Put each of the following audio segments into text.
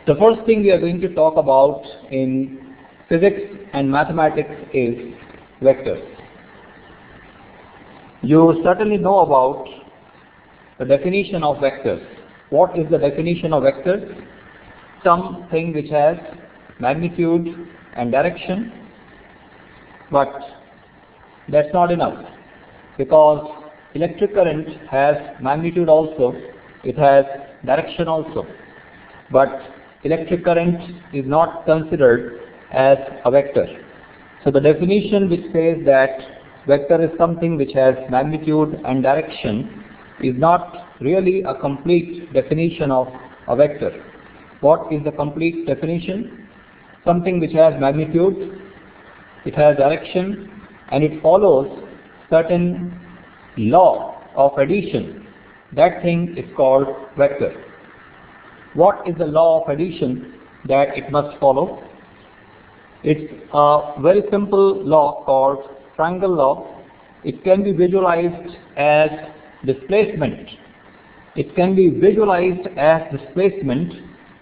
The first thing we are going to talk about in physics and mathematics is vectors. You certainly know about the definition of vectors. What is the definition of vectors? Something which has magnitude and direction, but that's not enough, because electric current has magnitude also, it has direction also, but electric current is not considered as a vector. So the definition which says that vector is something which has magnitude and direction is not really a complete definition of a vector. What is the complete definition? Something which has magnitude, it has direction, and it follows certain law of addition. That thing is called vector. What is the law of addition that it must follow? It's a very simple law called triangle law. It can be visualized as displacement. It can be visualized as displacement,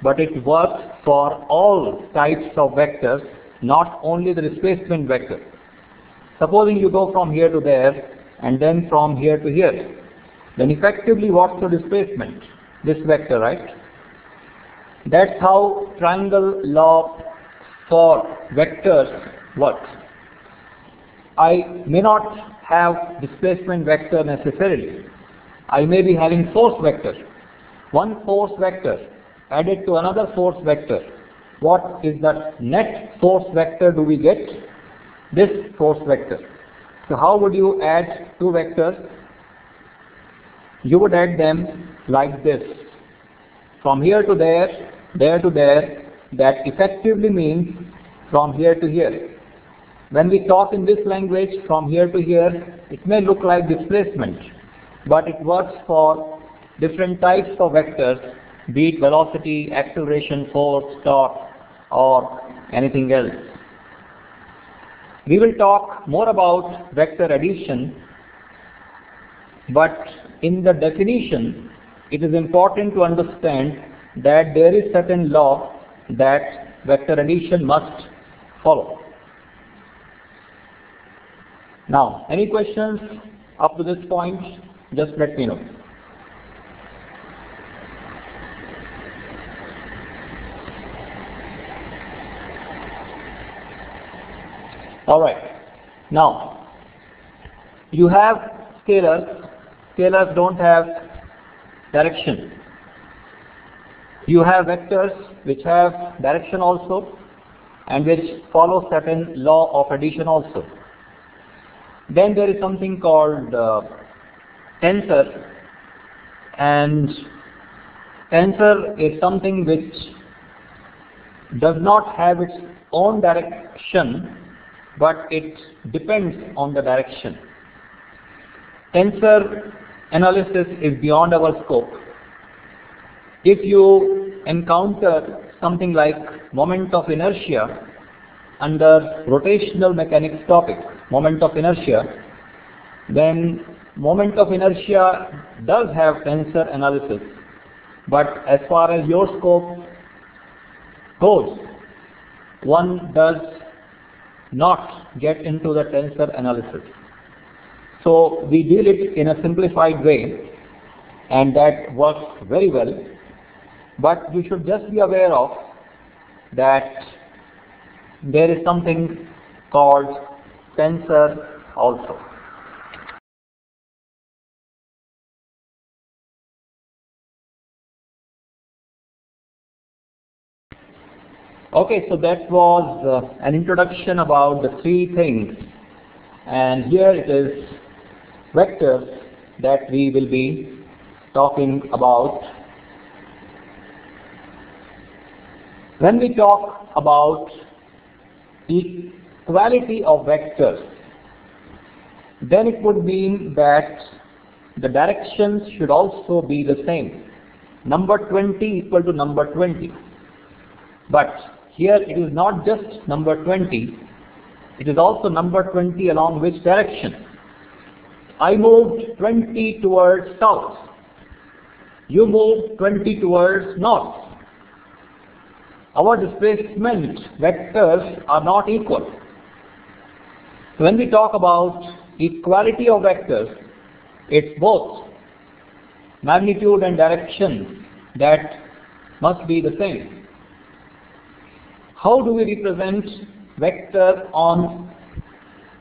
but it works for all types of vectors, not only the displacement vector. Supposing you go from here to there and then from here to here, then effectively what's the displacement? This vector, right? That's how triangle law for vectors works. I may not have displacement vector necessarily. I may be having force vector. One force vector added to another force vector. What is the net force vector do we get? This force vector. So how would you add two vectors? You would add them like this. From here to there, there to there, that effectively means from here to here. When we talk in this language, from here to here, it may look like displacement, but it works for different types of vectors, be it velocity, acceleration, force, torque, or anything else. We will talk more about vector addition, but in the definition, it is important to understand that there is certain law that vector addition must follow. Now, any questions up to this point? Just let me know. Alright, now you have scalars. Scalars don't have direction. You have vectors which have direction also and which follow certain law of addition also. Then there is something called tensor, and tensor is something which does not have its own direction, but it depends on the direction. Tensor analysis is beyond our scope. If you encounter something like moment of inertia under rotational mechanics topic, moment of inertia, then moment of inertia does have tensor analysis, but as far as your scope goes, one does not get into the tensor analysis. So we deal it in a simplified way, and that works very well. But you should just be aware of that there is something called tensor also. Okay, so that was an introduction about the three things, and here it is vectors that we will be talking about. When we talk about equality of vectors, then it would mean that the directions should also be the same. Number 20 equal to number 20. But here it is not just number 20, it is also number 20 along which direction. I moved 20 towards south. You moved 20 towards north. our displacement vectors are not equal. So when we talk about equality of vectors, it's both magnitude and direction that must be the same. How do we represent vector on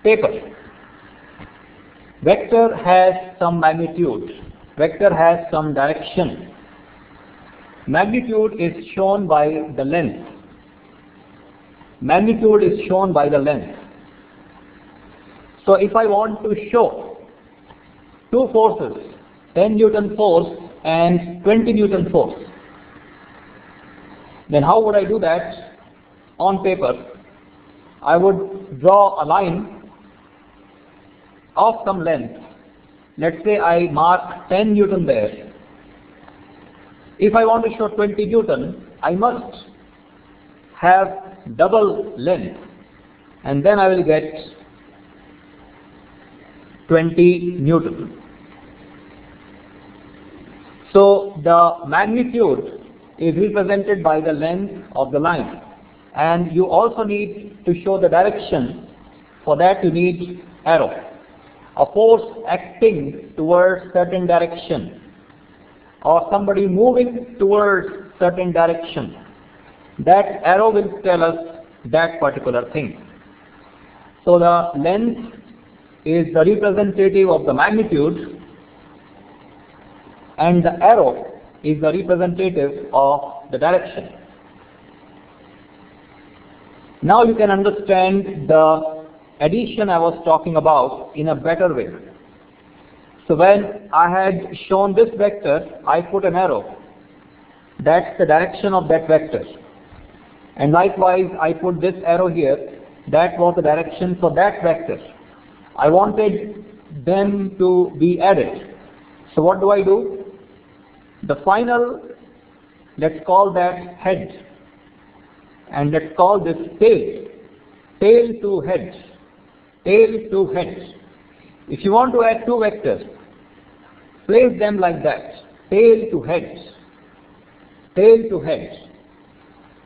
paper? Vector has some magnitude, vector has some direction. Magnitude is shown by the length. Magnitude is shown by the length. So if I want to show two forces, 10 Newton force and 20 Newton force, then how would I do that on paper? I would draw a line of some length. Let's say I mark 10 Newton there. If I want to show 20 Newton, I must have double length, and then I will get 20 Newton. So the magnitude is represented by the length of the line, and you also need to show the direction. For that you need arrow, a force acting towards certain direction, or somebody moving towards certain direction. That arrow will tell us that particular thing. So the length is the representative of the magnitude, and the arrow is the representative of the direction. Now you can understand the addition I was talking about in a better way. So when I had shown this vector, I put an arrow. That's the direction of that vector. And likewise, I put this arrow here. That was the direction for that vector. I wanted them to be added. So what do? The final, let's call that head. And let's call this tail. Tail to head. Tail to head. If you want to add two vectors, place them like that, tail to head, tail to head,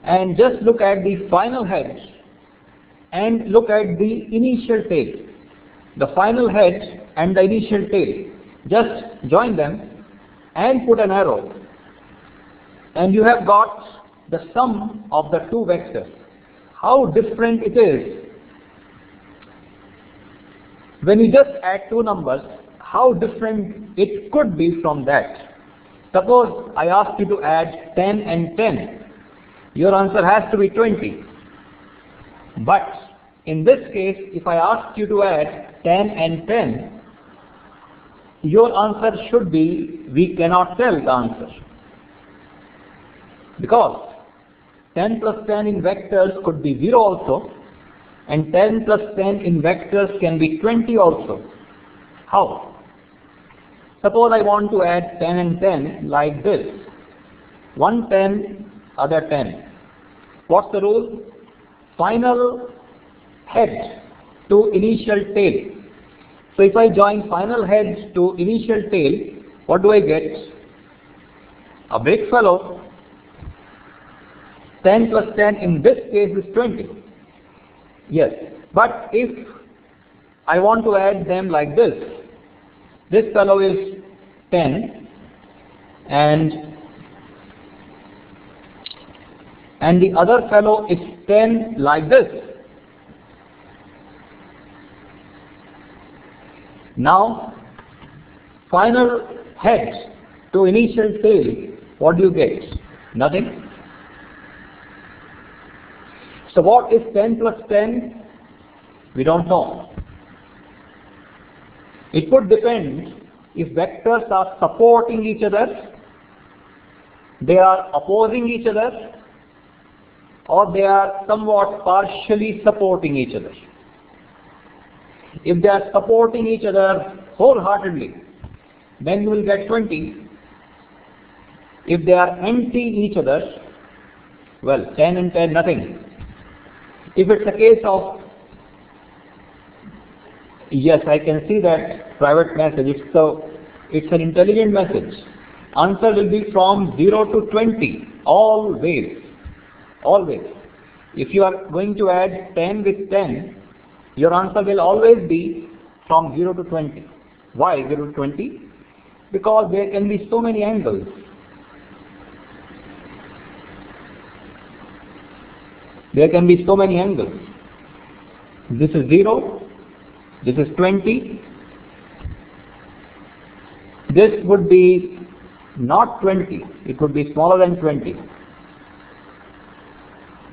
and just look at the final head and look at the initial tail. The final head and the initial tail, just join them and put an arrow, and you have got the sum of the two vectors. How different it is when you just add two numbers, how different it could be from that. Suppose I ask you to add 10 and 10. Your answer has to be 20. But in this case, if I ask you to add 10 and 10, your answer should be, we cannot tell the answer. Because 10 plus 10 in vectors could be 0 also, and 10 plus 10 in vectors can be 20 also. How? Suppose I want to add 10 and 10 like this. One 10, other 10. What's the rule? Final head to initial tail. So if I join final head to initial tail, what do I get? A big fellow. 10 plus 10 in this case is 20. Yes, but if I want to add them like this fellow is 10 and the other fellow is 10 like this. Now, final head to initial tail, what do you get? Nothing. So what is 10 plus 10? We don't know. It would depend if vectors are supporting each other, they are opposing each other, or they are somewhat partially supporting each other. If they are supporting each other wholeheartedly, then you will get 20. If they are anti each other, well, 10 and 10, nothing. If it's a case of, yes, I can see that private message, so it's an intelligent message. Answer will be from 0 to 20, always. always. If you are going to add 10 with 10, your answer will always be from 0 to 20. Why 0 to 20? Because there can be so many angles. There can be so many angles. This is 0, this is 20, this would be not 20, it would be smaller than 20.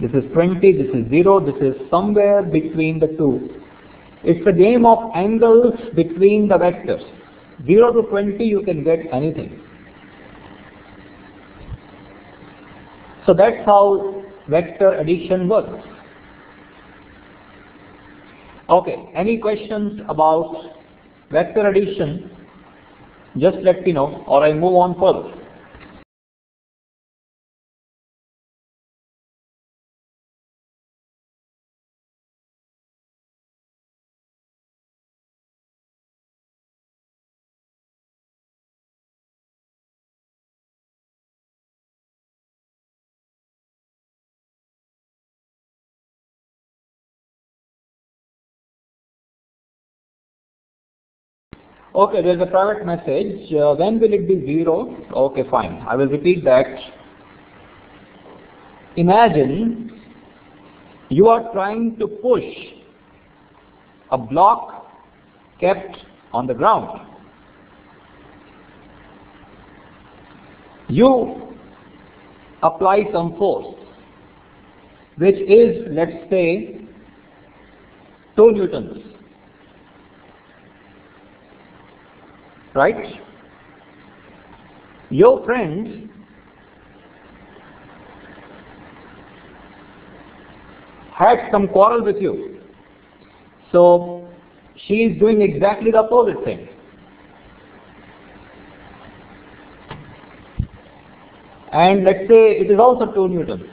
This is 20, this is 0, this is somewhere between the two. It's a game of angles between the vectors. 0 to 20 you can get anything. So that's how vector addition works. Okay, any questions about vector addition? Just let me know or I move on further. Okay, there is a private message. When will it be 0? Okay, fine. I will repeat that. Imagine you are trying to push a block kept on the ground. You apply some force, which is, let's say, 2 newtons. Right? Your friend had some quarrel with you. So she is doing exactly the opposite thing. And let's say it is also 2 newtons.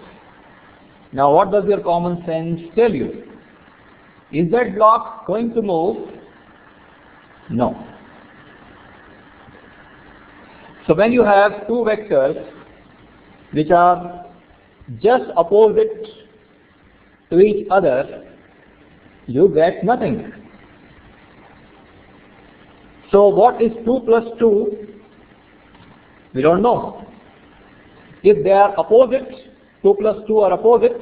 Now what does your common sense tell you? Is that block going to move? No. So when you have two vectors which are just opposite to each other, you get nothing. So what is 2 plus 2? We don't know. If they are opposite, 2 plus 2 are opposite,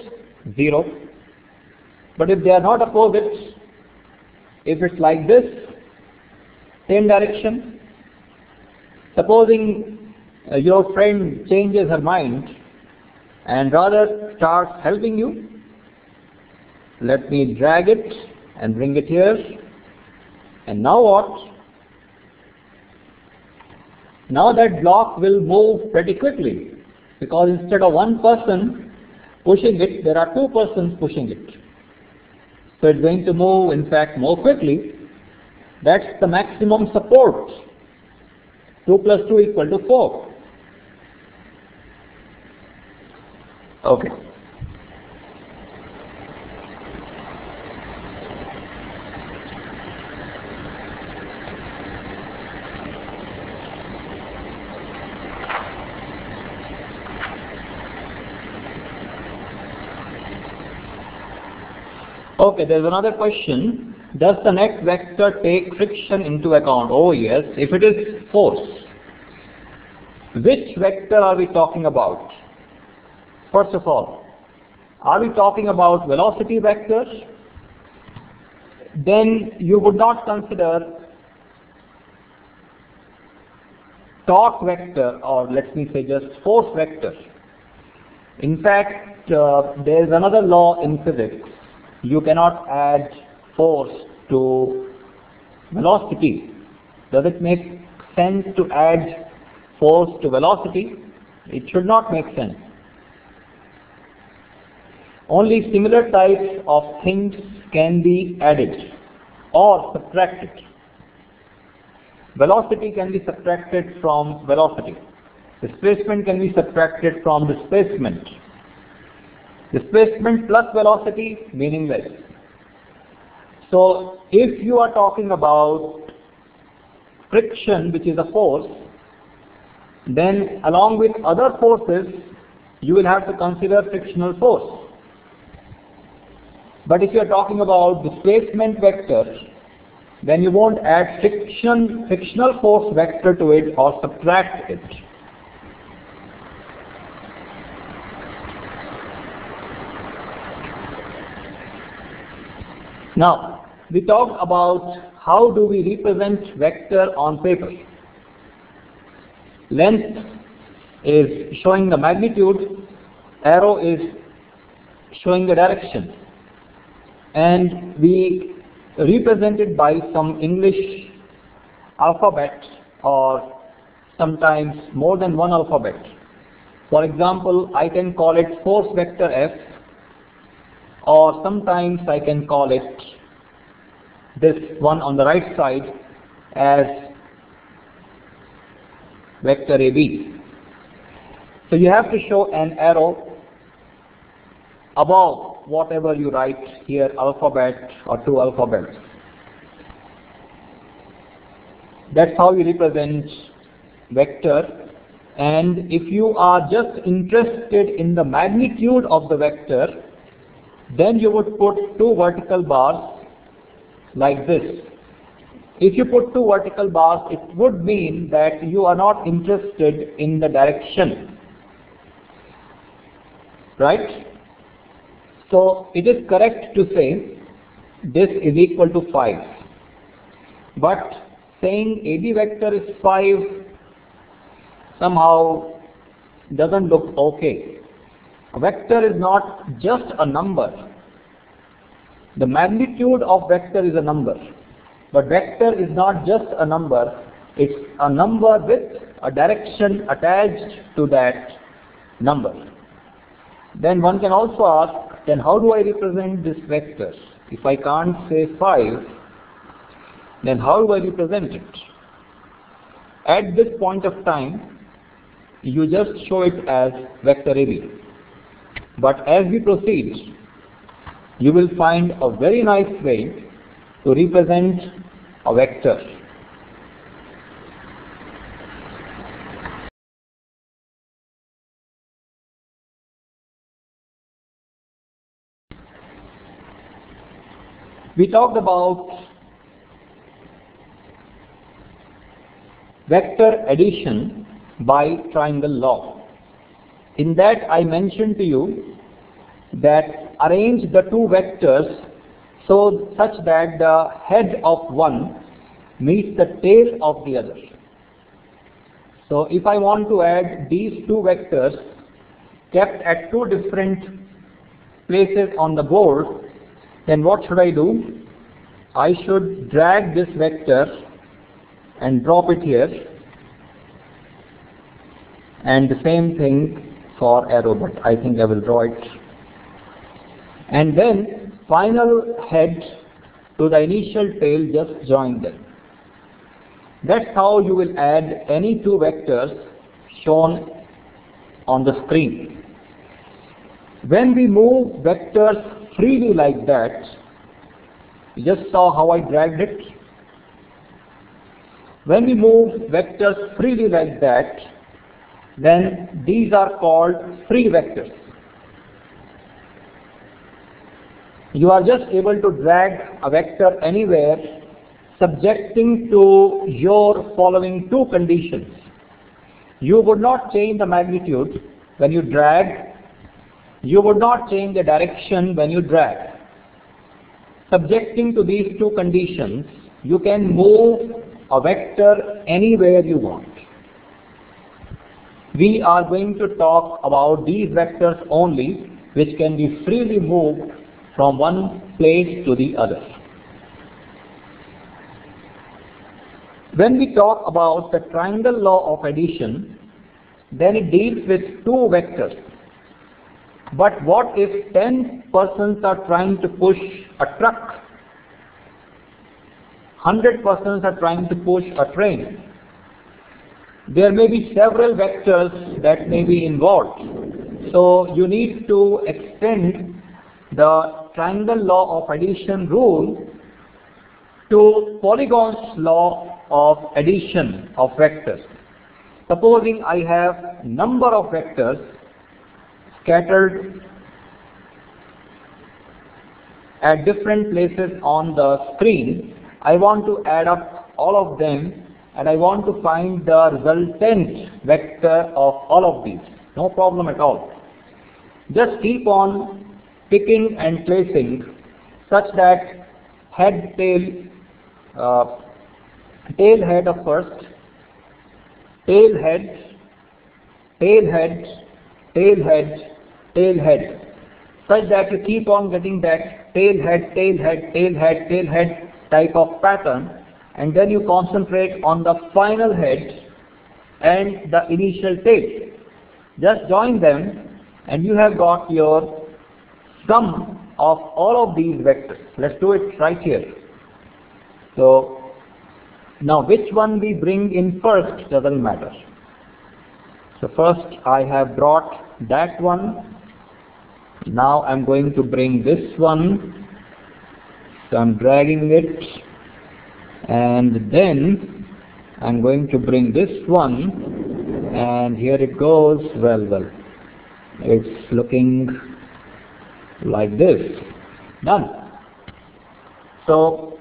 0. But if they are not opposite, if it's like this, same direction, supposing your friend changes her mind and rather starts helping you, let me drag it and bring it here. And now what? Now that block will move pretty quickly, because instead of one person pushing it, there are 2 persons pushing it. So it's going to move, in fact, more quickly. That's the maximum support. 2 plus 2 equal to 4. Okay. Okay, there's another question. Does the net vector take friction into account? Oh yes, if it is force. Which vector are we talking about? First of all, are we talking about velocity vectors? Then you would not consider torque vector, or let me say just force vector. In fact, there is another law in physics. You cannot add force to velocity. Does it make sense to add force to velocity? It should not make sense. Only similar types of things can be added or subtracted. Velocity can be subtracted from velocity. Displacement can be subtracted from displacement. Displacement plus velocity, meaningless. So if you are talking about friction, which is a force, then along with other forces, you will have to consider frictional force. But if you are talking about displacement vector, then you won't add frictional force vector to it or subtract it. Now, we talked about how do we represent vector on paper. Length is showing the magnitude, arrow is showing the direction, and we represent it by some English alphabet or sometimes more than one alphabet. For example, I can call it force vector F, or sometimes I can call it this one on the right side as vector AB. So you have to show an arrow above whatever you write here, alphabet or two alphabets. That's how you represent vector. And if you are just interested in the magnitude of the vector, then you would put two vertical bars like this. If you put two vertical bars, it would mean that you are not interested in the direction, right? So it is correct to say this is equal to 5. But saying AB vector is 5 somehow doesn't look okay. A vector is not just a number. The magnitude of vector is a number. But vector is not just a number. It's a number with a direction attached to that number. Then one can also ask, then how do I represent this vector? If I can't say 5, then how do I represent it? At this point of time, you just show it as vector AB. But as we proceed, you will find a very nice way to represent a vector. We talked about vector addition by triangle law. In that I mentioned to you that arrange the two vectors so such that the head of one meets the tail of the other. So if I want to add these two vectors kept at two different places on the board, then what should I do? I should drag this vector and drop it here, and the same thing for arrow, but I think I will draw it. And then final head to the initial tail, just join them. That's how you will add any two vectors shown on the screen. When we move vectors freely like that, you just saw how I dragged it. When we move vectors freely like that, then these are called free vectors. You are just able to drag a vector anywhere subjecting to your following two conditions. You would not change the magnitude when you drag. You would not change the direction when you drag. Subjecting to these two conditions, you can move a vector anywhere you want. We are going to talk about these vectors only, which can be freely moved from one place to the other. When we talk about the triangle law of addition, then it deals with two vectors. But what if 10 persons are trying to push a truck? 100 persons are trying to push a train. There may be several vectors that may be involved. So you need to extend the triangle law of addition rule to Polygons law of addition of vectors. Supposing I have number of vectors scattered at different places on the screen. I want to add up all of them and I want to find the resultant vector of all of these. No problem at all. Just keep on picking and placing such that head, tail, tail head of first, tail head, tail head, tail head, tail head, such that you keep on getting that tail head, tail head, tail head, tail head type of pattern, and then you concentrate on the final head and the initial tail. Just join them and you have got your sum of all of these vectors. Let's do it right here. So now which one we bring in first doesn't matter. So first I have brought that one. Now I'm going to bring this one. So I'm dragging it, and then I'm going to bring this one, and here it goes. Well, it's looking like this. Done. So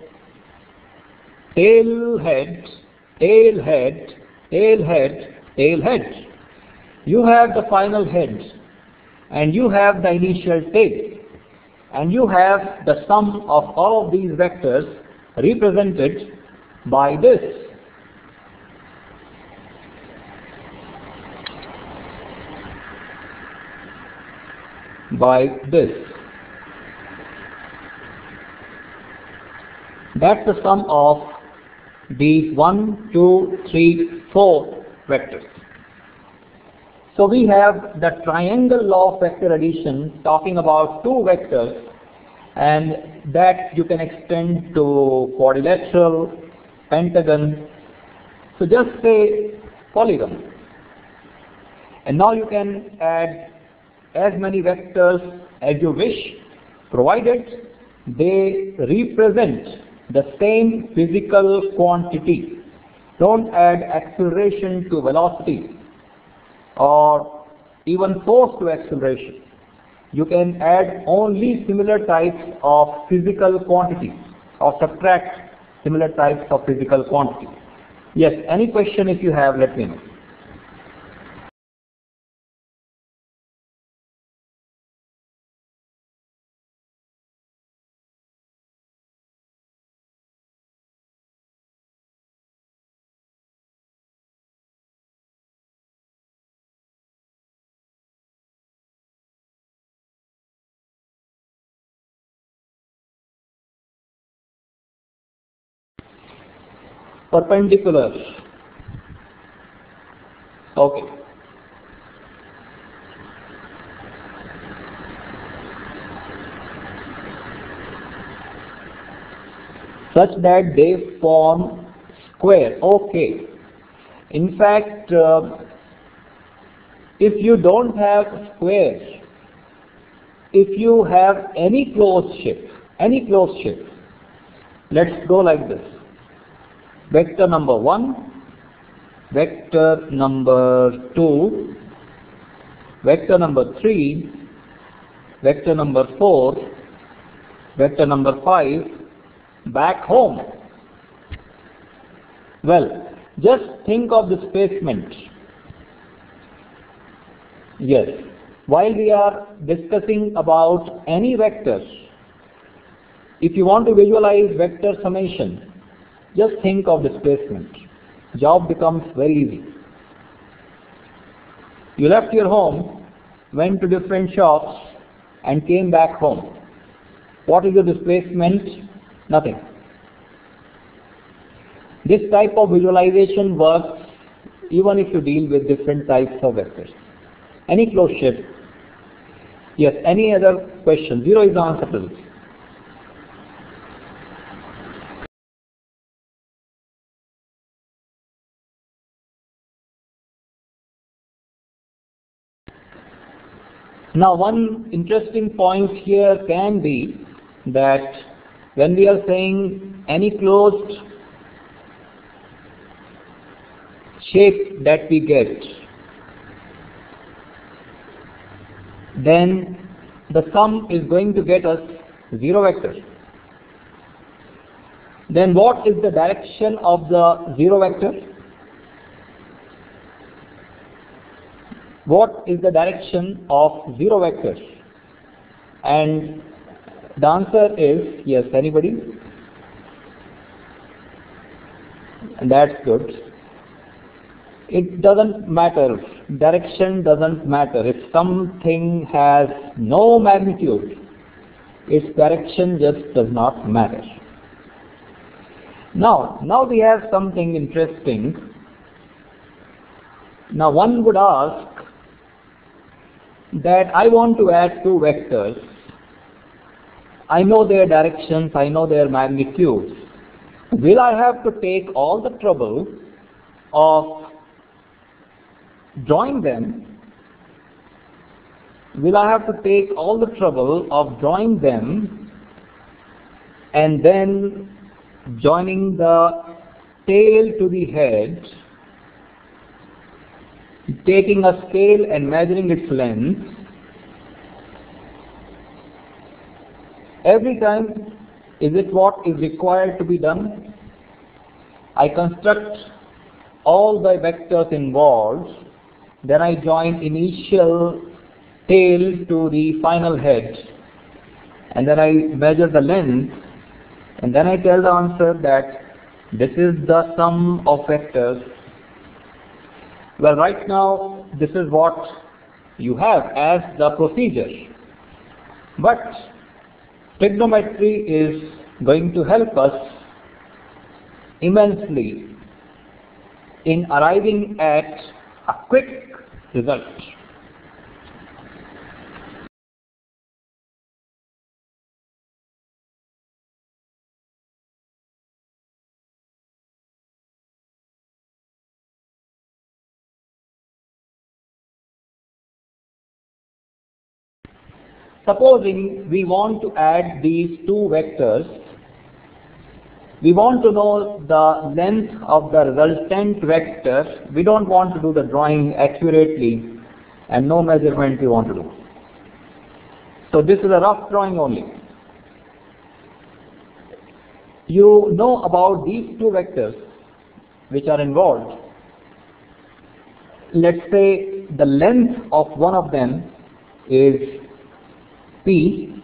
tail head, tail head, tail head, tail head. You have the final head and you have the initial tail, and you have the sum of all of these vectors represented by this. By this. That's the sum of these 1, 2, 3, 4 vectors. So we have the triangle law of vector addition talking about two vectors, and that you can extend to quadrilateral, pentagon. So just say polygon. And now you can add as many vectors as you wish, provided they represent the same physical quantity. Don't add acceleration to velocity or even force to acceleration. You can add only similar types of physical quantities or subtract similar types of physical quantities. Yes, any question if you have, let me know. Perpendicular. Okay. Such that they form square. Okay. In fact, if you don't have square, if you have any closed shape, let's go like this. Vector number 1, vector number 2, vector number 3, vector number 4, vector number 5, back home. Well, just think of displacement. Yes, while we are discussing about any vectors, if you want to visualize vector summation, just think of displacement. Job becomes very easy. You left your home, went to different shops, and came back home. What is the displacement? Nothing. This type of visualization works even if you deal with different types of vectors. Any closed shape? Yes, any other question? 0 is the answer to this. Now one interesting point here can be that when we are saying any closed shape that we get, then the sum is going to get us 0 vector. Then what is the direction of the 0 vector? What is the direction of 0 vector? And the answer is, yes, anybody? That's good. It doesn't matter, direction doesn't matter. If something has no magnitude, its direction just does not matter. Now we have something interesting. Now one would ask that I want to add 2 vectors. I know their directions, I know their magnitudes. Will I have to take all the trouble of drawing them? Will I have to take all the trouble of drawing them and then joining the tail to the head, taking a scale and measuring its length? Every time, is it what is required to be done? I construct all the vectors involved, then I join initial tail to the final head, and then I measure the length, and then I tell the answer that this is the sum of vectors. Well, right now this is what you have as the procedure, but trigonometry is going to help us immensely in arriving at a quick result. Supposing we want to add these 2 vectors, we want to know the length of the resultant vector. We don't want to do the drawing accurately, and no measurement we want to do. So this is a rough drawing only. You know about these 2 vectors which are involved. Let's say the length of one of them is P,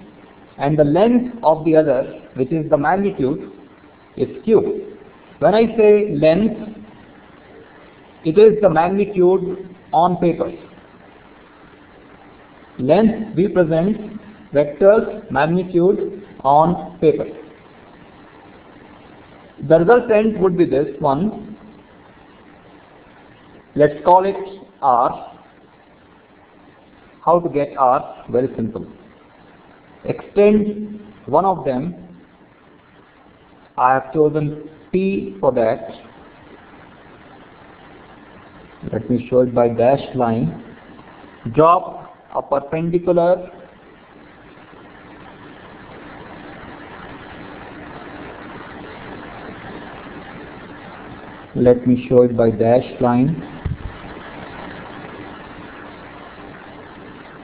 and the length of the other, which is the magnitude, is Q. When I say length, it is the magnitude on paper. Length represents vectors, magnitude on paper. The resultant would be this one. Let's call it R. How to get R? Very simple. Extend one of them. I have chosen P for that. Let me show it by dashed line. Drop a perpendicular let me show it by dashed line.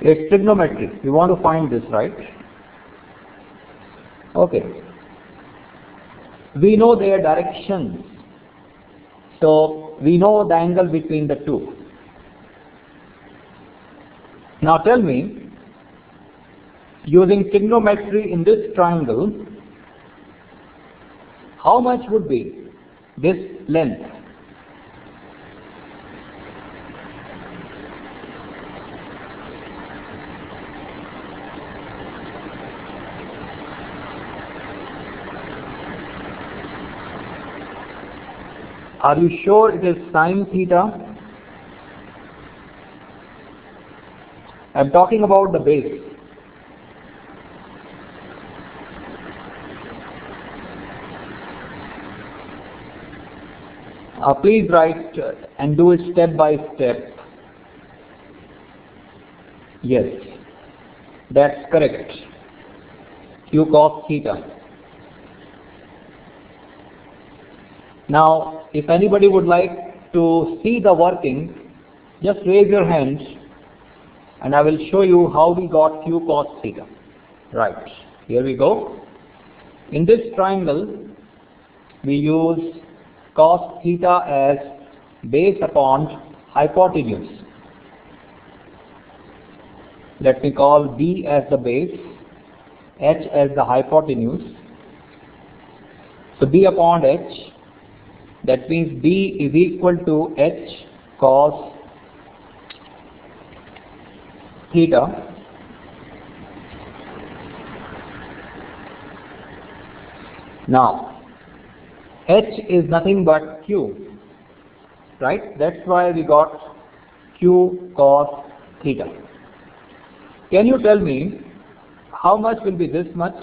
It's trigonometry. We want to find this, right? Okay. We know their directions, so we know the angle between the 2. Now tell me, using trigonometry in this triangle, how much would be this length? Are you sure it is sine theta? I am talking about the base. Please write and do it step by step. Yes, that's correct. Q cos theta. Now, if anybody would like to see the working, just raise your hands and I will show you how we got q cos theta. Right, here we go. In this triangle, we use cos theta as base upon hypotenuse. Let me call B as the base, H as the hypotenuse. So B upon H, that means B is equal to H cos theta. Now, H is nothing but Q, right? That's why we got Q cos theta. Can you tell me how much will be this much?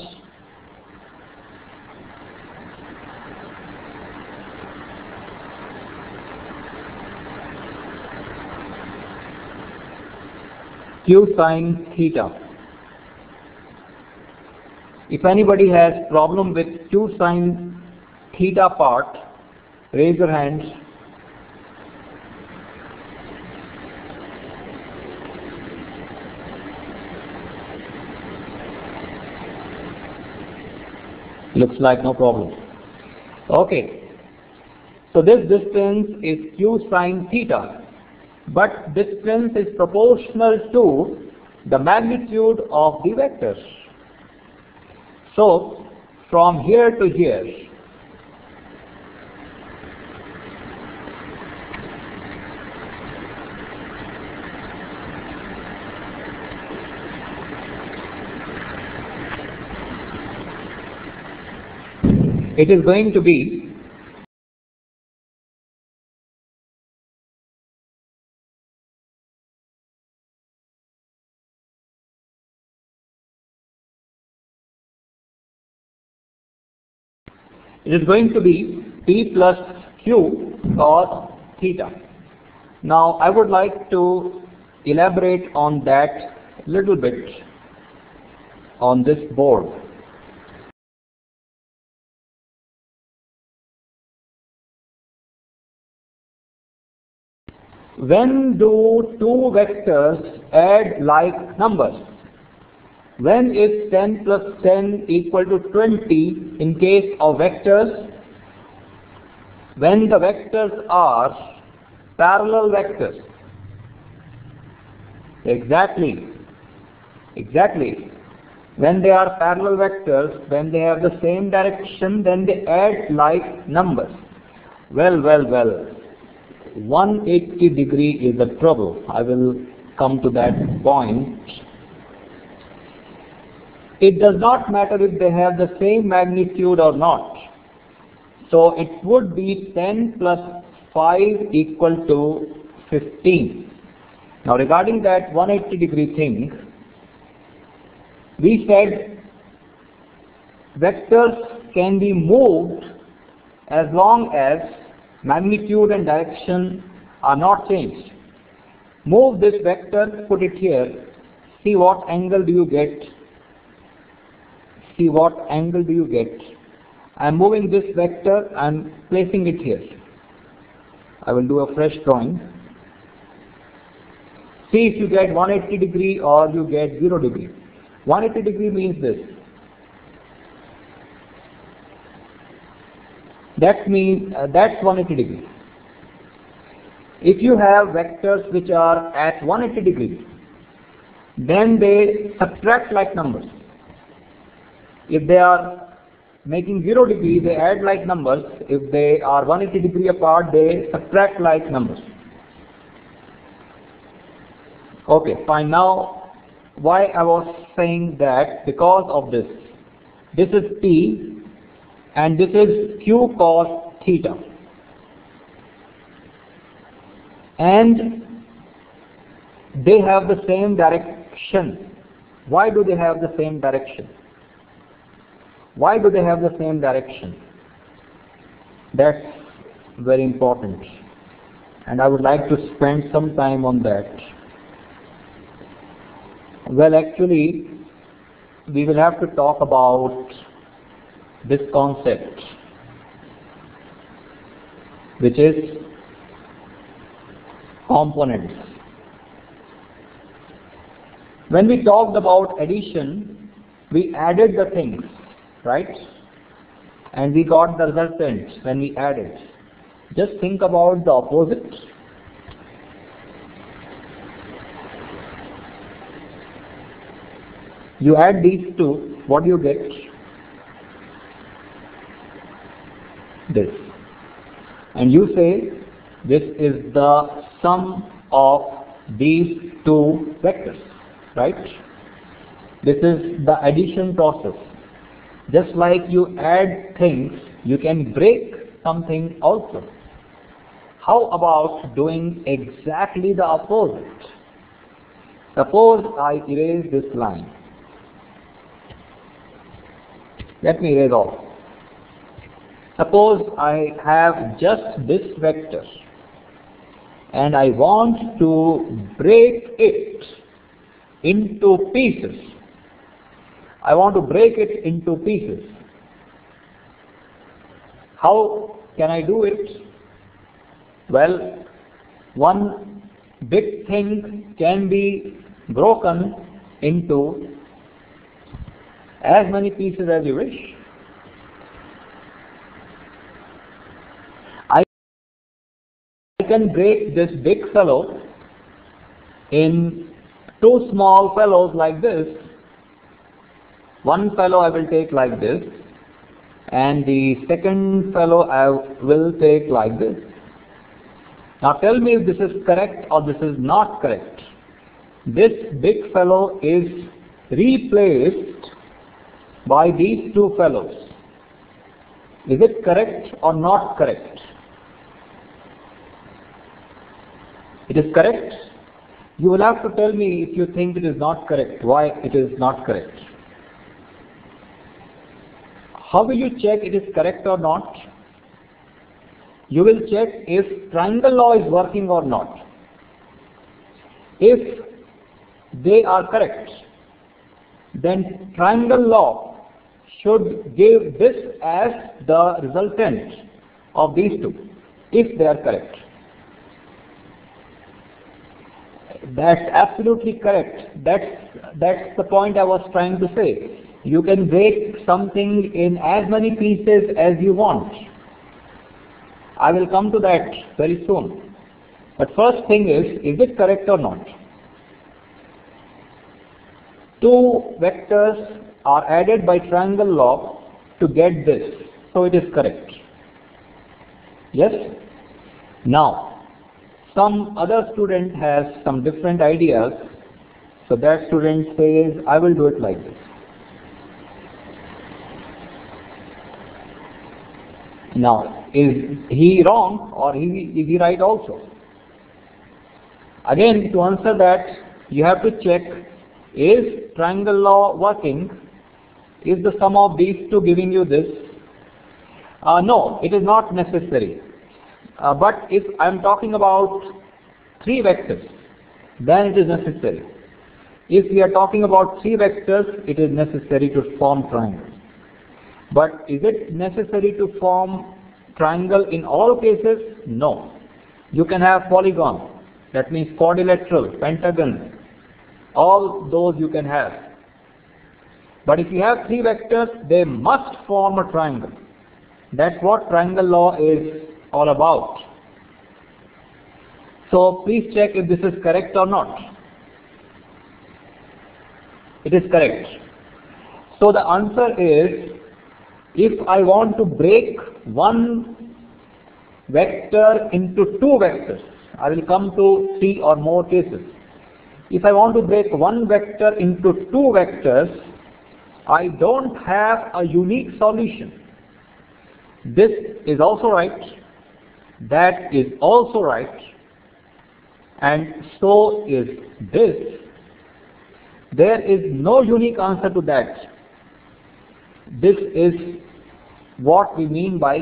Q sin theta. If anybody has problem with Q sin theta part, raise your hands. Looks like no problem. Okay. So this distance is Q sin theta, but distance is proportional to the magnitude of the vectors. So from here to here, it is going to be P plus Q cos theta. Now I would like to elaborate on that a little bit on this board. When do two vectors add like numbers? When is 10 plus 10 equal to 20 in case of vectors? When the vectors are parallel vectors. Exactly. When they are parallel vectors, when they have the same direction, then they add like numbers. Well. 180 degree is the trouble. I will come to that point. It does not matter if they have the same magnitude or not. So it would be 10 plus 5 equal to 15. Now regarding that 180 degree thing, we said vectors can be moved as long as magnitude and direction are not changed. Move this vector, put it here, see what angle do you get. I am moving this vector and placing it here. I will do a fresh drawing. See if you get 180 degree or you get 0 degree. 180 degree means this. That means that's 180 degree. If you have vectors which are at 180 degree, then they subtract like numbers. If they are making 0 degree, they add like numbers. If they are 180 degree apart, they subtract like numbers. Okay, fine. Now, why I was saying that? Because of this. This is P and this is Q cos theta. And they have the same direction. Why do they have the same direction? That's very important, and I would like to spend some time on that. Well, actually, we will have to talk about this concept, which is components. When we talked about addition, we added the things, right? And we got the resultant when we added. Just think about the opposite. You add these two, what do you get? This. And you say this is the sum of these two vectors, right? This is the addition process. Just like you add things, you can break something also. How about doing exactly the opposite? Suppose I erase this line. Let me erase all. Suppose I have just this vector and I want to break it into pieces. I want to break it into pieces. How can I do it? Well, one big thing can be broken into as many pieces as you wish. I can break this big fellow in two small fellows like this. One fellow I will take like this, and the second fellow I will take like this. Now tell me if this is correct or this is not correct. This big fellow is replaced by these two fellows. Is it correct or not correct? It is correct. You will have to tell me if you think it is not correct, why it is not correct. How will you check it is correct or not? You will check if triangle law is working or not. If they are correct, then triangle law should give this as the resultant of these two, if they are correct. That's absolutely correct. That's the point I was trying to say. You can break something in as many pieces as you want. I will come to that very soon. But first thing is it correct or not? Two vectors are added by triangle law to get this. So it is correct. Yes? Now, some other student has some different ideas. So that student says, I will do it like this. Now, is he wrong or is he right also? Again, to answer that, you have to check, is triangle law working? Is the sum of these two giving you this? No, it is not necessary. But if I am talking about three vectors, then it is necessary. If we are talking about three vectors, it is necessary to form triangles. But is it necessary to form triangle in all cases? No. You can have polygon, that means quadrilateral, pentagon, all those you can have. But if you have three vectors, they must form a triangle. That's what triangle law is all about. So please check if this is correct or not. It is correct. So the answer is, if I want to break one vector into two vectors, I will come to three or more cases. If I want to break one vector into two vectors, I don't have a unique solution. This is also right, that is also right, and so is this. There is no unique answer to that. This is what we mean by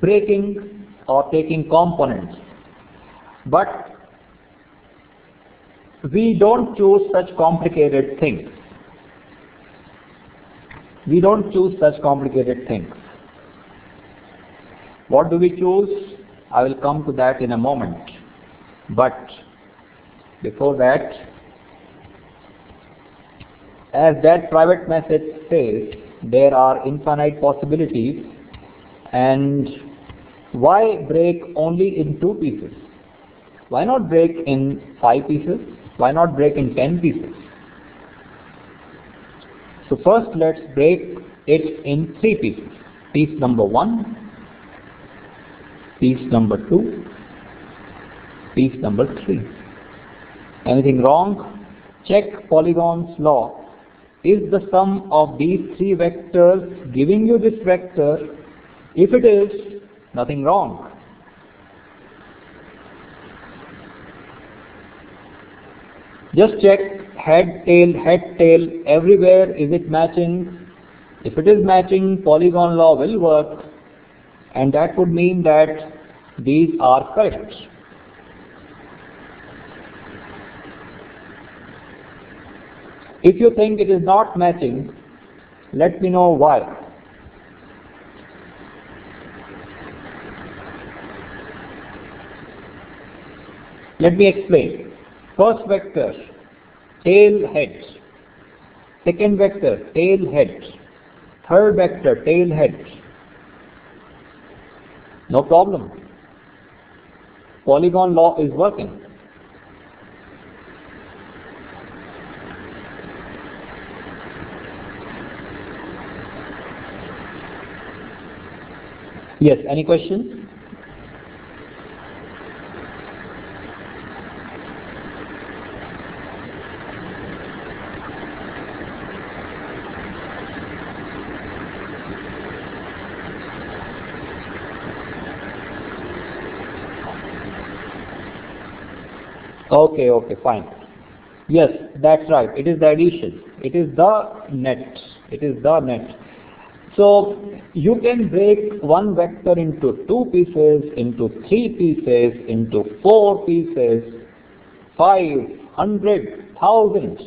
breaking or taking components. But we don't choose such complicated things. We don't choose such complicated things. What do we choose? I will come to that in a moment. But before that, as that private message says, there are infinite possibilities, and why break only in 2 pieces? Why not break in 5 pieces? Why not break in 10 pieces? So first let's break it in 3 pieces. Piece number 1, piece number 2, piece number 3. Anything wrong? Check Polygons law. Is the sum of these 3 vectors giving you this vector? If it is, nothing wrong. Just check head, tail, everywhere is it matching? If it is matching, polygon law will work, and that would mean that these are correct. If you think it is not matching, let me know why. Let me explain. First vector, tail, head. Second vector, tail, head. Third vector, tail, head. No problem. Polygon law is working. Yes, any questions? Okay, fine. Yes, that's right. It is the addition. It is the net. It is the net. So you can break one vector into 2 pieces, into 3 pieces, into 4 pieces, 500, 1000.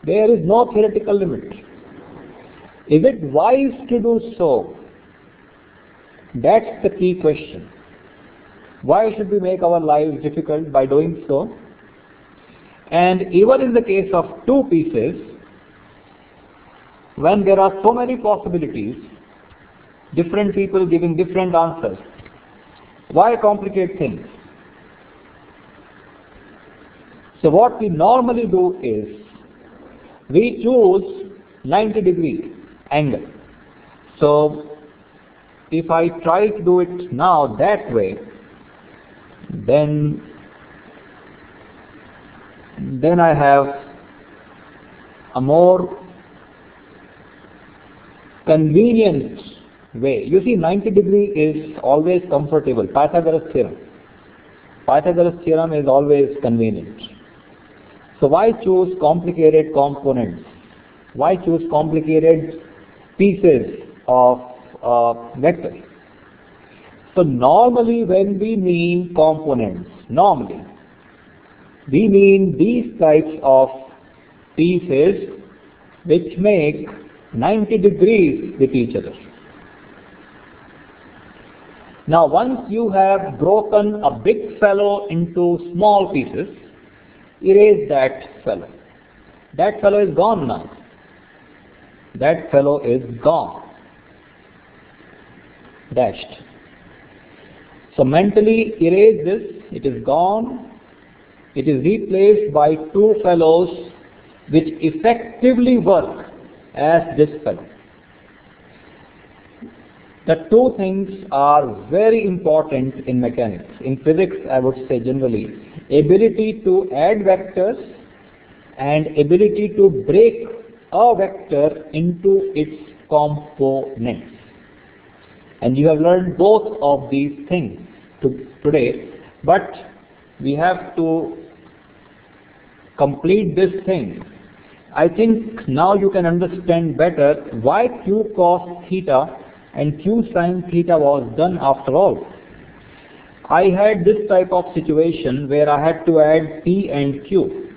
There is no theoretical limit. Is it wise to do so? That's the key question. Why should we make our lives difficult by doing so? And even in the case of 2 pieces, when there are so many possibilities, different people giving different answers, why complicate things? So what we normally do is, we choose 90-degree angle. So if I try to do it now that way, then I have a more convenient way. You see, 90-degree is always comfortable. Pythagoras theorem. Pythagoras theorem is always convenient. So why choose complicated components? Why choose complicated pieces of vector? So normally when we mean components, we mean these types of pieces which make 90 degrees with each other. Now once you have broken a big fellow into small pieces, erase that fellow. That fellow is gone now. That fellow is gone. Dashed. So mentally erase this, it is gone. It is replaced by 2 fellows which effectively work as this fellow. The 2 things are very important in mechanics. In physics, I would say generally, ability to add vectors and ability to break a vector into its components. And you have learned both of these things today, but we have to complete this thing. I think now you can understand better why Q cos theta and Q sin theta was done after all. I had this type of situation where I had to add P and Q.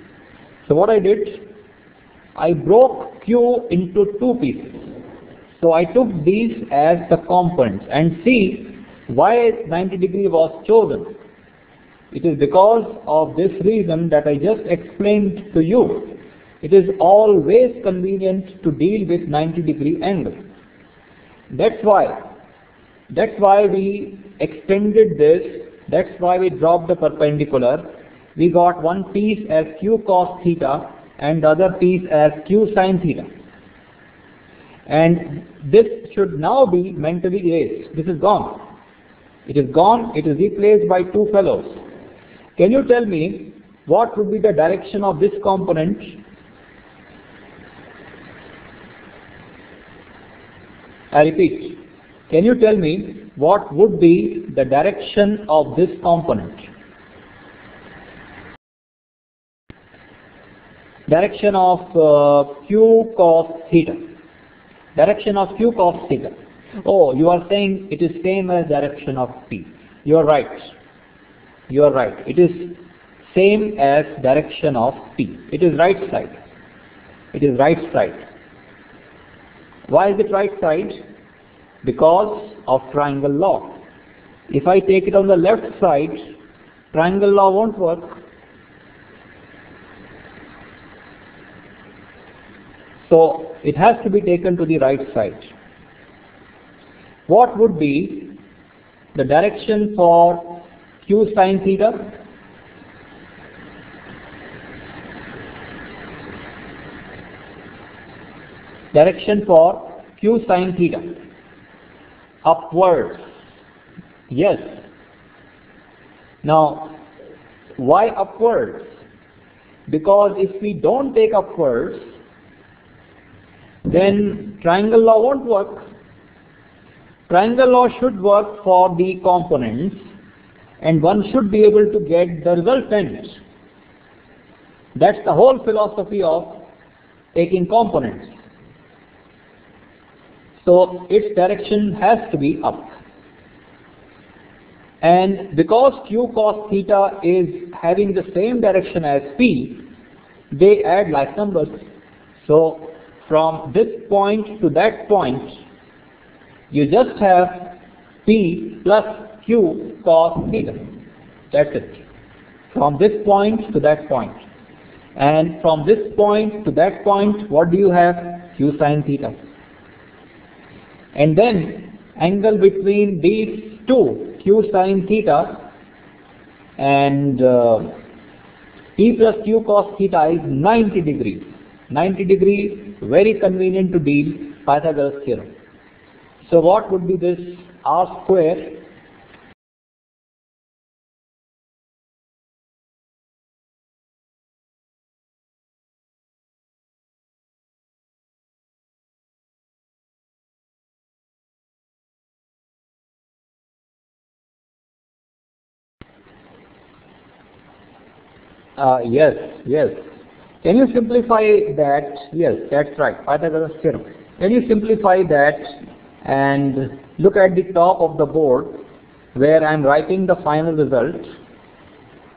So what I did, I broke Q into 2 pieces. So I took these as the components, and see why 90 degree was chosen. It is because of this reason that I just explained to you. it is always convenient to deal with 90-degree angle. That's why we extended this, that's why we dropped the perpendicular. We got one piece as q cos theta and the other piece as q sin theta. And this should now be mentally erased. This is gone. It is gone, it is replaced by two fellows. Can you tell me what would be the direction of this component? I repeat, can you tell me what would be the direction of this component? Direction of q cos theta. Direction of q cos theta. Oh, you are saying it is same as direction of p. You are right. You are right. It is same as direction of p. It is right side. It is right side. Why is it right side? Because of triangle law. If I take it on the left side, triangle law won't work. So it has to be taken to the right side. What would be the direction for q sin theta? Direction for q sin theta. Upwards. Yes. Now, why upwards? Because if we don't take upwards, then triangle law won't work. Triangle law should work for the components, and one should be able to get the resultant. That's the whole philosophy of taking components. So its direction has to be up. And because q cos theta is having the same direction as p, they add like numbers. So from this point to that point, you just have p plus q cos theta. That's it. From this point to that point. And from this point to that point, what do you have? Q sin theta. And then angle between these two, q sin theta and p plus q cos theta is 90 degrees. 90 degrees, very convenient to deal, Pythagoras theorem. So what would be this r square? Yes. Can you simplify that? Yes, that's right, Pythagoras theorem. Can you simplify that and look at the top of the board where I am writing the final result?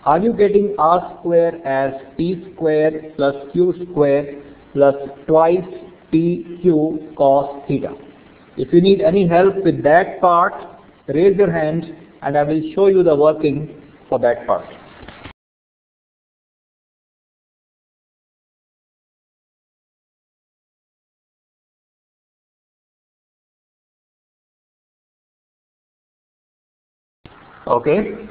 Are you getting r square as p square plus q square plus twice pq cos theta? If you need any help with that part, raise your hand and I will show you the working for that part. Okay.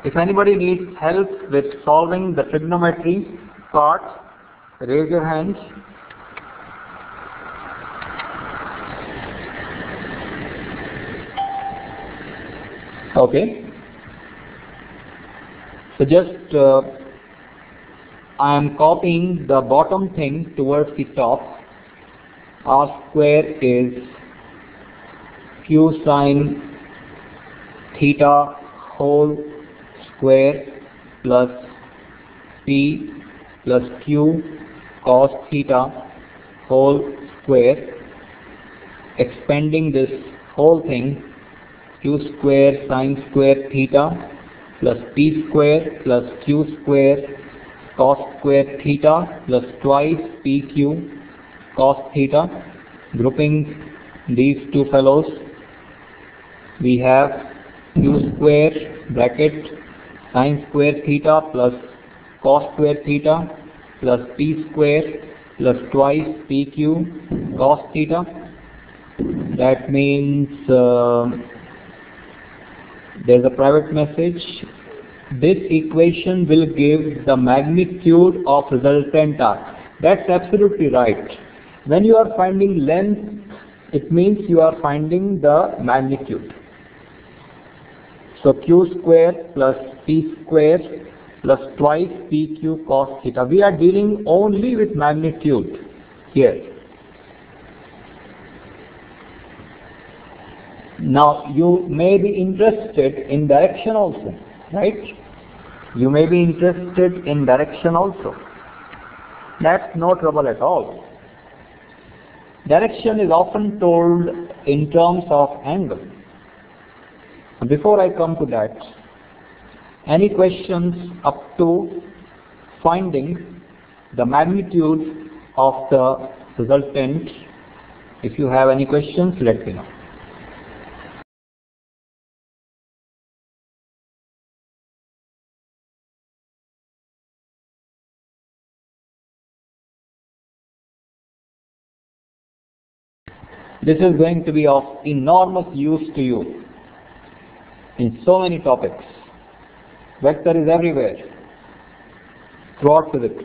If anybody needs help with solving the trigonometry part, raise your hand. Okay. So just I am copying the bottom thing towards the top. R square is q sin theta whole square plus p plus q cos theta whole square, expanding this whole thing, q square sin square theta plus p square plus q square cos square theta plus twice pq cos theta. Grouping these two fellows, we have q square bracket sin square theta plus cos square theta plus p square plus twice pq cos theta. That means there's a private message. This equation will give the magnitude of resultant arc. That's absolutely right. When you are finding length, it means you are finding the magnitude. So q square plus p square plus twice pq cos theta. We are dealing only with magnitude here. Now you may be interested in direction also, right? You may be interested in direction also. That's no trouble at all. Direction is often told in terms of angle. Before I come to that, any questions up to finding the magnitude of the resultant? If you have any questions, let me know. This is going to be of enormous use to you in so many topics. Vector is everywhere throughout physics.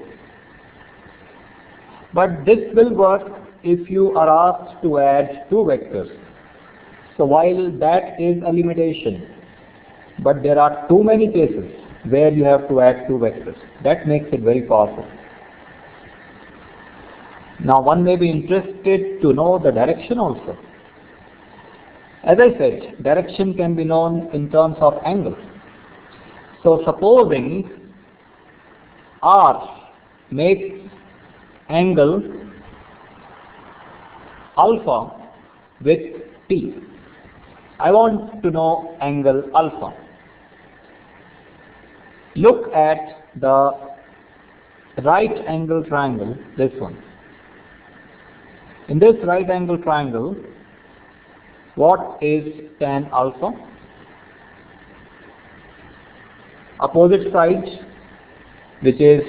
But this will work if you are asked to add two vectors. So while that is a limitation, but there are too many cases where you have to add two vectors. That makes it very powerful. Now one may be interested to know the direction also. As I said, direction can be known in terms of angle. So supposing R makes angle alpha with T. I want to know angle alpha. Look at the right angle triangle, this one. In this right angle triangle, what is tan alpha? Opposite side, which is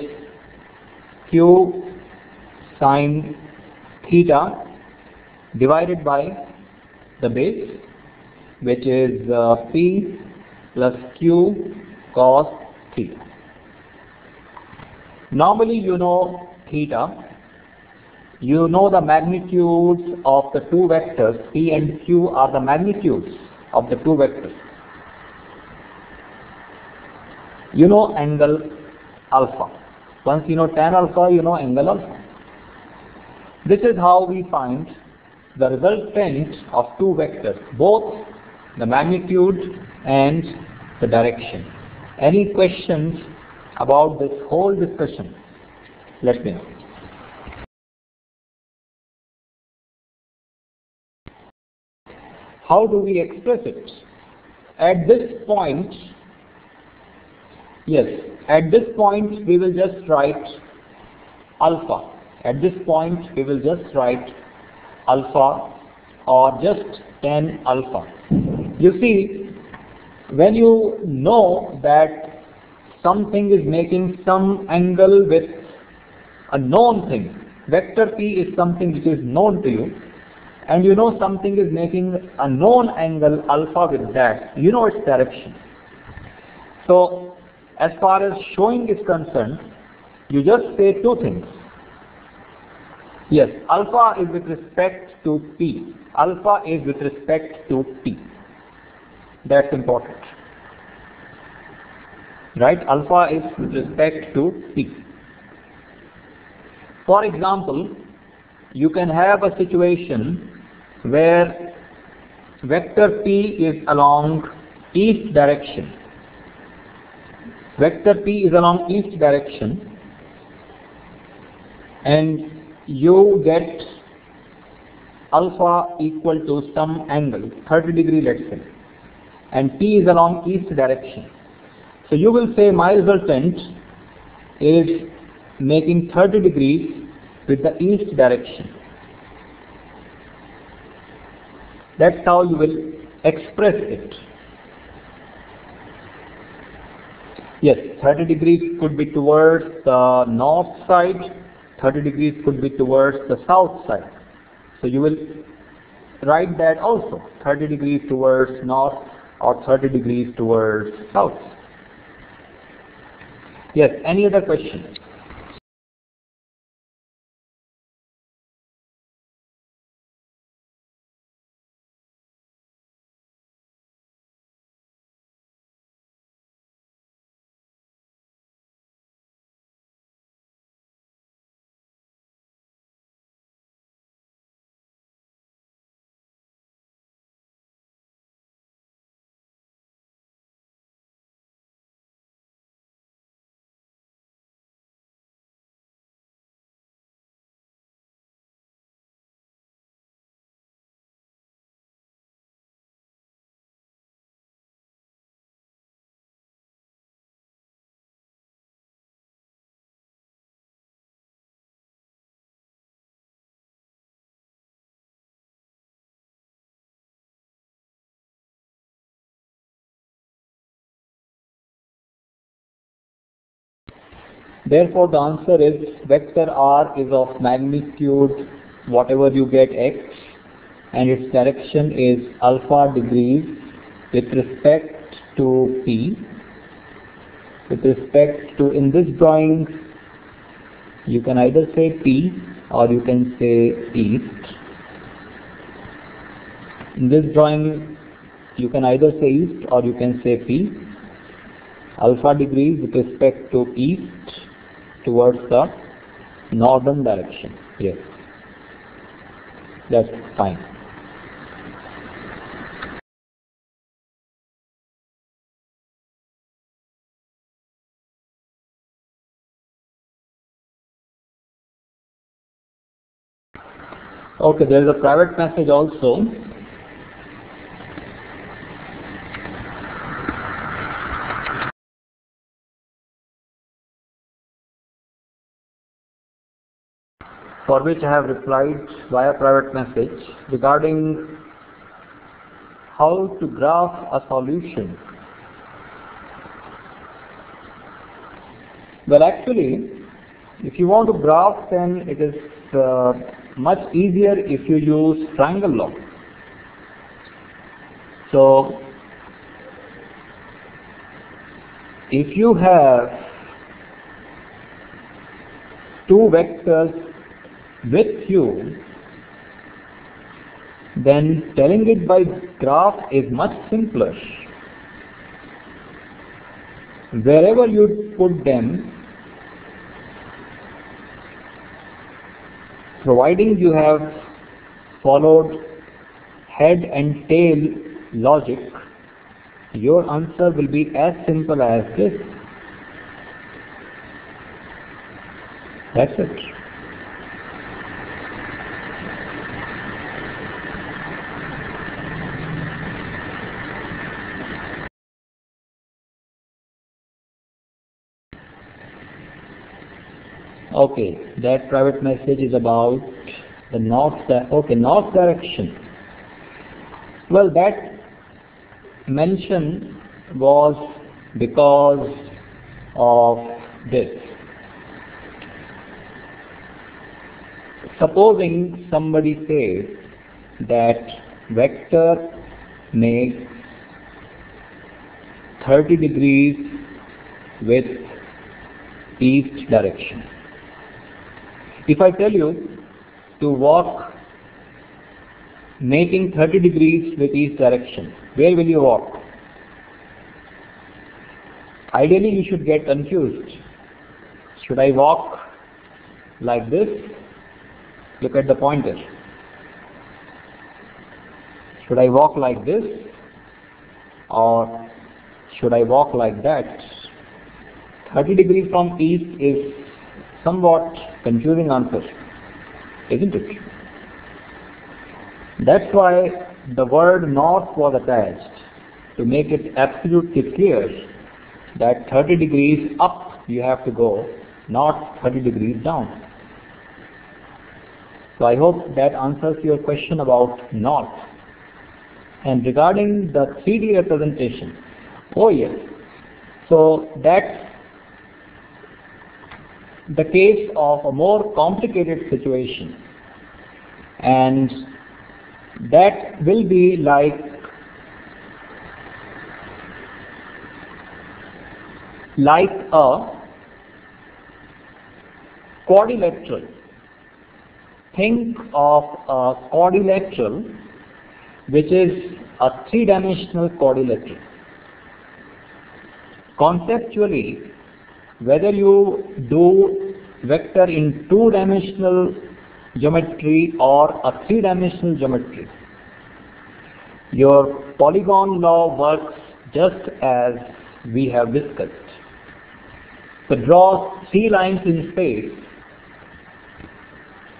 q sine theta divided by the base, which is p plus q cos theta. Normally you know theta. You know the magnitudes of the two vectors. P and Q are the magnitudes of the two vectors. You know angle alpha. Once you know tan alpha, you know angle alpha. This is how we find the resultant of two vectors, both the magnitude and the direction. Any questions about this whole discussion? Let me know. How do we express it? At this point, yes, at this point we will just write alpha. At this point we will just write alpha or just tan alpha. You see, when you know that something is making some angle with a known thing, vector P is something which is known to you, and you know something is making a known angle alpha with that, you know its direction. So as far as showing is concerned, you just say two things. Yes, alpha is with respect to P. Alpha is with respect to T. That's important. Right? Alpha is with respect to T. For example, you can have a situation where vector P is along east direction. Vector P is along east direction, and you get alpha equal to some angle, 30 degree let's say, and P is along east direction. So you will say my resultant is making 30 degrees with the east direction. That's how you will express it. Yes, 30 degrees could be towards the north side, 30 degrees could be towards the south side. So you will write that also, 30 degrees towards north or 30 degrees towards south. Yes, any other question? Therefore, the answer is vector r is of magnitude whatever you get x, and its direction is alpha degrees with respect to p. With respect to, in this drawing, you can either say p or you can say east. In this drawing, you can either say east or you can say p. Alpha degrees with respect to east towards the northern direction. Yes, that's fine. Okay, there is a private message also. For which I have replied via private message regarding how to graph a solution. Well, actually, if you want to graph, then it is much easier if you use triangle law. So, if you have two vectors with you, then telling it by graph is much simpler. Wherever you put them, providing you have followed head and tail logic, your answer will be as simple as this. That's it. Okay, that private message is about the north direction. Well, that mention was because of this. Supposing somebody says that vector makes 30 degrees with east direction. If I tell you to walk making 30 degrees with east direction, where will you walk? Ideally, you should get confused. Should I walk like this? Look at the pointer. Should I walk like this? Or should I walk like that? 30 degrees from east is somewhat confusing answer, isn't it? That's why the word north was attached, to make it absolutely clear that 30 degrees up you have to go, not 30 degrees down. So I hope that answers your question about north. And regarding the 3D representation, oh yes, So that's the case of a more complicated situation, and that will be like a quadrilateral. Think of a quadrilateral which is a three-dimensional quadrilateral. Conceptually, whether you do vector in two-dimensional geometry or a three-dimensional geometry, your polygon law works just as we have discussed. So draw three lines in space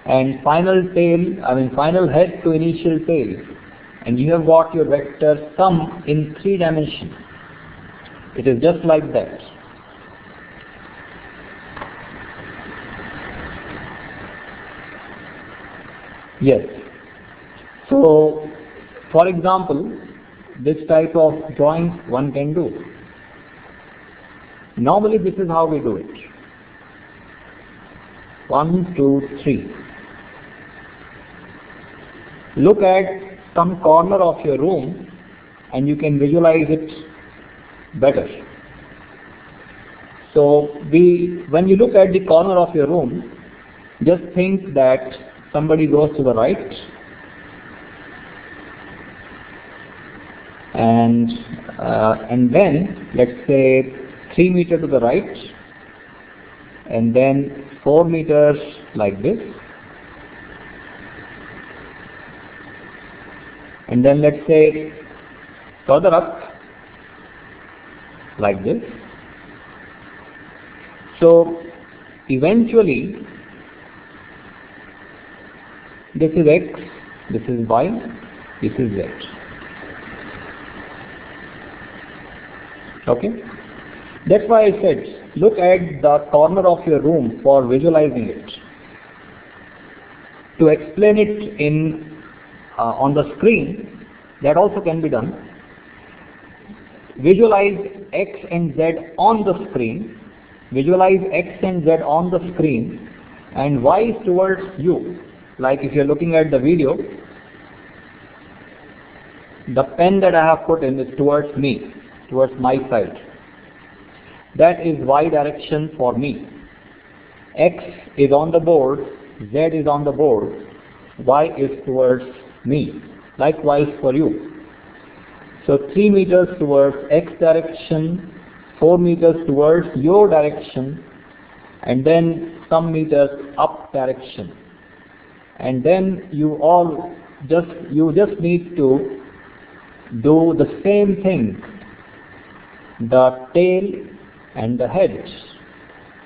and final head to initial tail, and you have got your vector sum in three dimensions. It is just like that. Yes. So, for example, this type of drawings one can do. Normally this is how we do it. 1, 2, 3. Look at some corner of your room and you can visualize it better. So when you look at the corner of your room, just think that somebody goes to the right and then let's say 3 meters to the right, and then 4 meters like this, and then let's say further up like this. So eventually this is X, this is Y, this is Z. Okay? That's why I said, look at the corner of your room for visualizing it. To explain it on the screen, that also can be done. Visualize X and Z on the screen. Visualize X and Z on the screen, and Y is towards you. Like if you're looking at the video, the pen that I have put in is towards me, towards my side. That is Y direction for me. X is on the board, Z is on the board, Y is towards me. Likewise for you. So 3 meters towards X direction, 4 meters towards your direction, and then some meters up direction. And then you just need to do the same thing, the tail and the head,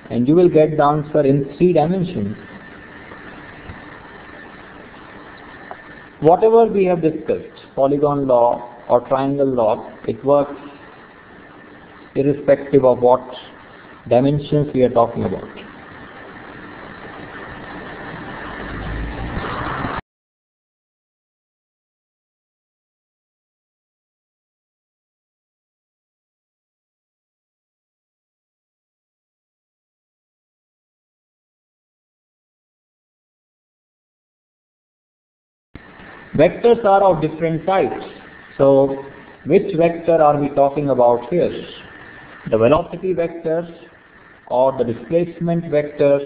and you will get the answer in 3 dimensions. Whatever we have discussed, polygon law or triangle law, it works irrespective of what dimensions we are talking about. Vectors are of different types. So, which vector are we talking about here? The velocity vector or the displacement vector?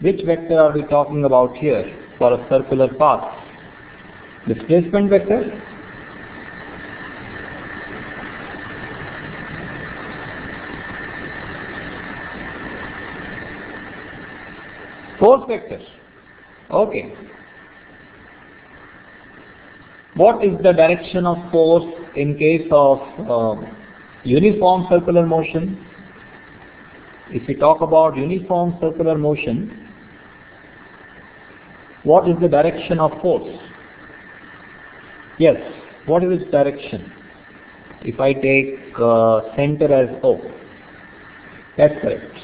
Which vector are we talking about here for a circular path? Displacement vector? Force vector. Okay. What is the direction of force in case of uniform circular motion? If we talk about uniform circular motion, what is the direction of force? Yes, what is its direction? If I take center as O, that's correct,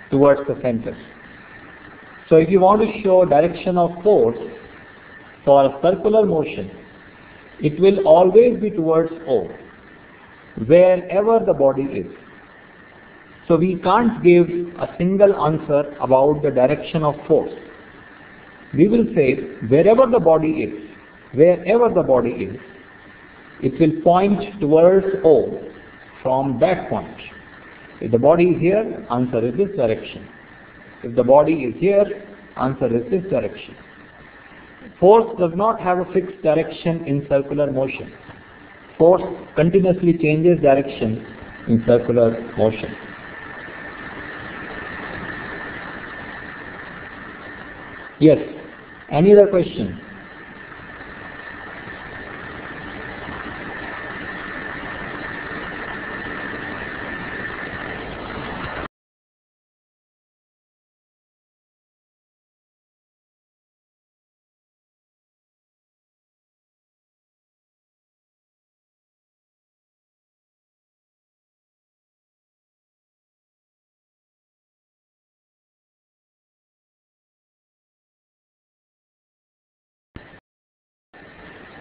towards the center. So if you want to show direction of force for a circular motion, it will always be towards O. wherever the body is. So we can't give a single answer about the direction of force. We will say wherever the body is, it will point towards O from that point. If the body is here, answer is this direction. If the body is here, answer is this direction. Force does not have a fixed direction in circular motion. Force continuously changes direction in circular motion. Yes. Any other question?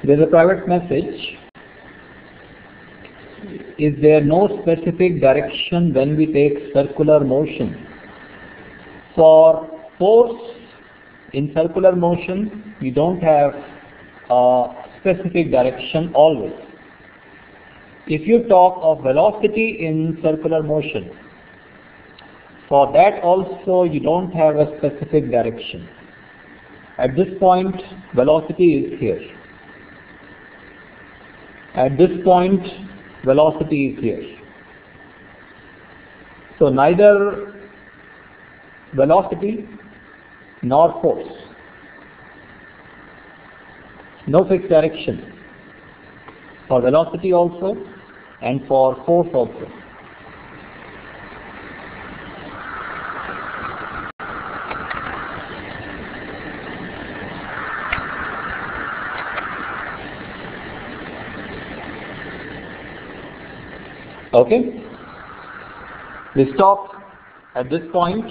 There is a private message. Is there no specific direction when we take circular motion? For force in circular motion, we don't have a specific direction always. If you talk of velocity in circular motion, for that also you don't have a specific direction. At this point, velocity is here. At this point, velocity is here. So neither velocity nor force. No fixed direction for velocity also and for force also. Okay, we stop at this point.